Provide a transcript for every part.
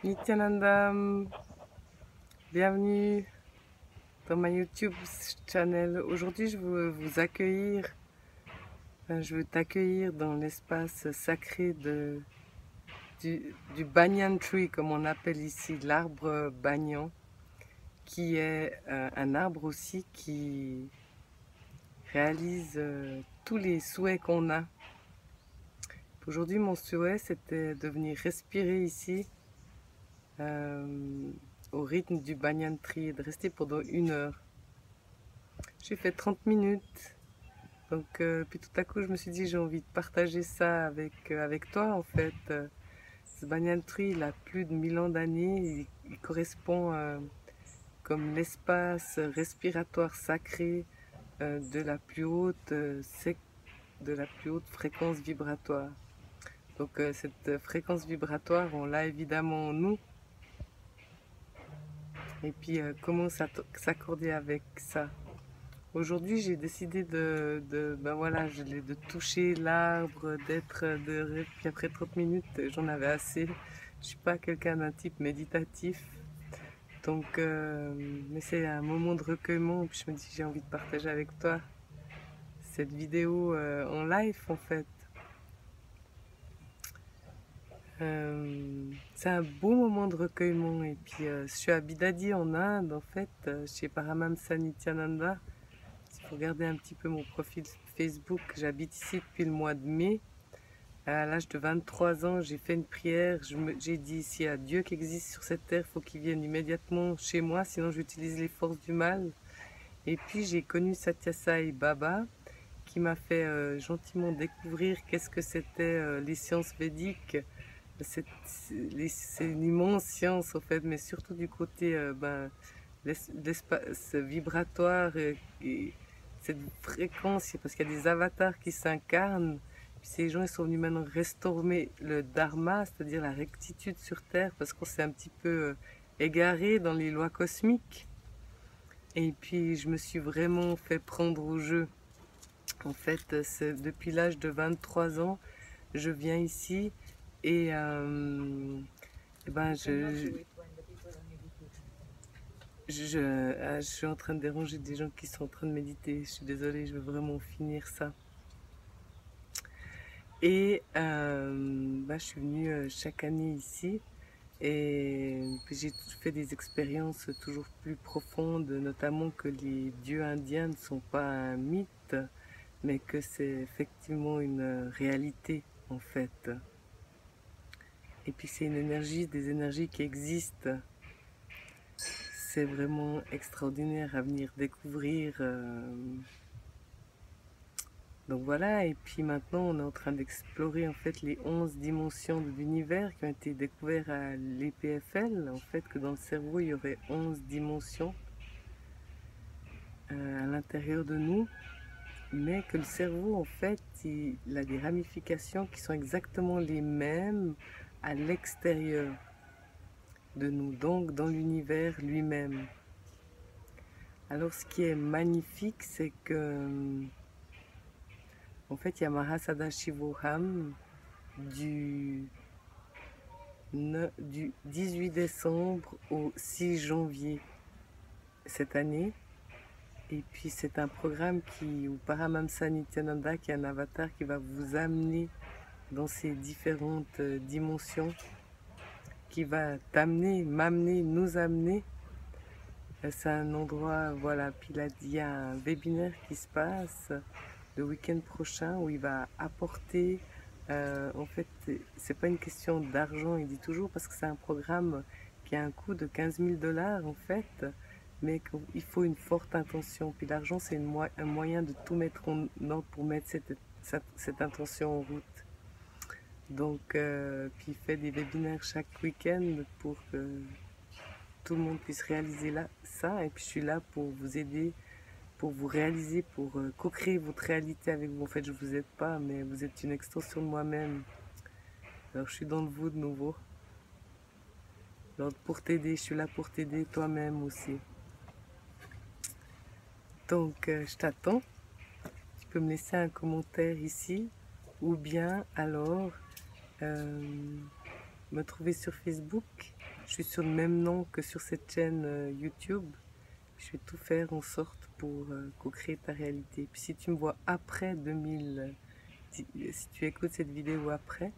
Nityananda, bienvenue dans ma YouTube channel. Aujourd'hui, je veux vous accueillir, je veux t'accueillir dans l'espace sacré du banyan tree, comme on appelle ici, l'arbre banyan, qui est un arbre aussi qui réalise tous les souhaits qu'on a. Aujourd'hui, mon souhait, c'était de venir respirer ici au rythme du banyan tree et de rester pendant 1 heure. J'ai fait 30 minutes, donc puis tout à coup je me suis dit j'ai envie de partager ça avec toi en fait. Ce banyan tree il a plus de 1000 ans d'années, il correspond comme l'espace respiratoire sacré de la plus haute fréquence vibratoire. Donc cette fréquence vibratoire on l'a évidemment en nous. Et puis comment s'accorder avec ça? Aujourd'hui, j'ai décidé ben voilà, de toucher l'arbre, puis après 30 minutes, j'en avais assez. Je suis pas quelqu'un d'un type méditatif, donc, mais c'est un moment de recueillement. Puis je me dis, j'ai envie de partager avec toi cette vidéo en live en fait. C'est un beau moment de recueillement. Et puis, je suis à Bidadi en Inde en fait, chez Paramahamsa Nityananda. Il faut regarder un petit peu mon profil Facebook. J'habite ici depuis le mois de mai. À l'âge de 23 ans, j'ai fait une prière. J'ai dit, s'il y a Dieu qui existe sur cette terre, il faut qu'il vienne immédiatement chez moi, sinon j'utilise les forces du mal. Et puis j'ai connu Satya Sai Baba, qui m'a fait gentiment découvrir qu'est-ce que c'était les sciences védiques. C'est une immense science en fait, mais surtout du côté l'espace vibratoire et cette fréquence, parce qu'il y a des avatars qui s'incarnent. Puis ces gens, ils sont venus maintenant restaurer le dharma, c'est-à-dire la rectitude sur Terre, parce qu'on s'est un petit peu égaré dans les lois cosmiques. Et puis je me suis vraiment fait prendre au jeu. En fait, depuis l'âge de 23 ans, je viens ici et, ben je suis en train de déranger des gens qui sont en train de méditer. Je suis désolée, je veux vraiment finir ça. Et je suis venue chaque année ici et puis j'ai fait des expériences toujours plus profondes, notamment que les dieux indiens ne sont pas un mythe, mais que c'est effectivement une réalité en fait. Et puis c'est des énergies qui existent. C'est vraiment extraordinaire à venir découvrir. Donc voilà, et puis maintenant on est en train d'explorer en fait les 11 dimensions de l'univers qui ont été découvertes à l'EPFL. En fait, que dans le cerveau il y aurait 11 dimensions à l'intérieur de nous, mais que le cerveau en fait il a des ramifications qui sont exactement les mêmes à l'extérieur de nous, donc dans l'univers lui-même. Alors ce qui est magnifique, c'est que en fait il y a Mahasada Shivoham du 18 décembre au 6 janvier cette année. Et puis c'est un programme où Paramahamsa Nityananda, qui est un avatar qui va vous amener dans ces différentes dimensions, qui va t'amener, m'amener, nous amener. C'est un endroit, voilà, puis là, il y a un webinaire qui se passe le week-end prochain où il va apporter, en fait, c'est pas une question d'argent, il dit toujours, parce que c'est un programme qui a un coût de 15 000 dollars en fait, mais qu'il faut une forte intention. Puis l'argent, c'est un moyen de tout mettre en ordre pour mettre cette intention en route. Donc, puis il fait des webinaires chaque week-end pour que tout le monde puisse réaliser ça. Et puis je suis là pour vous aider, pour vous réaliser, pour co-créer votre réalité avec vous. En fait, je vous aide pas, mais vous êtes une extension de moi-même. Alors je suis dans le vous de nouveau. Alors pour t'aider, je suis là pour t'aider toi-même aussi. Donc je t'attends. Tu peux me laisser un commentaire ici, ou bien alors me trouver sur Facebook, je suis sur le même nom que sur cette chaîne YouTube. Je vais tout faire en sorte pour co-créer ta réalité. Puis si tu me vois après 2000, si tu écoutes cette vidéo après,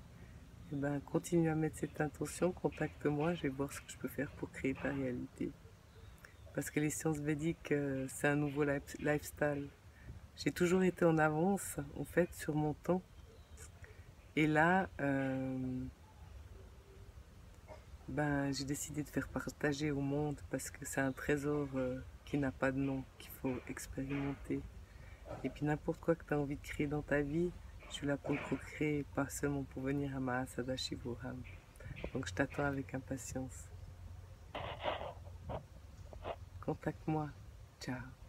eh ben, continue à mettre cette intention, contacte-moi, je vais voir ce que je peux faire pour créer ta réalité. Parce que les sciences védiques, c'est un nouveau lifestyle. J'ai toujours été en avance, en fait, sur mon temps. Et là, ben, j'ai décidé de faire partager au monde parce que c'est un trésor qui n'a pas de nom, qu'il faut expérimenter. Et puis n'importe quoi que tu as envie de créer dans ta vie, je suis là pour le co-créer, pas seulement pour venir à Mahasada Shivoham. Donc je t'attends avec impatience. Contacte-moi. Ciao.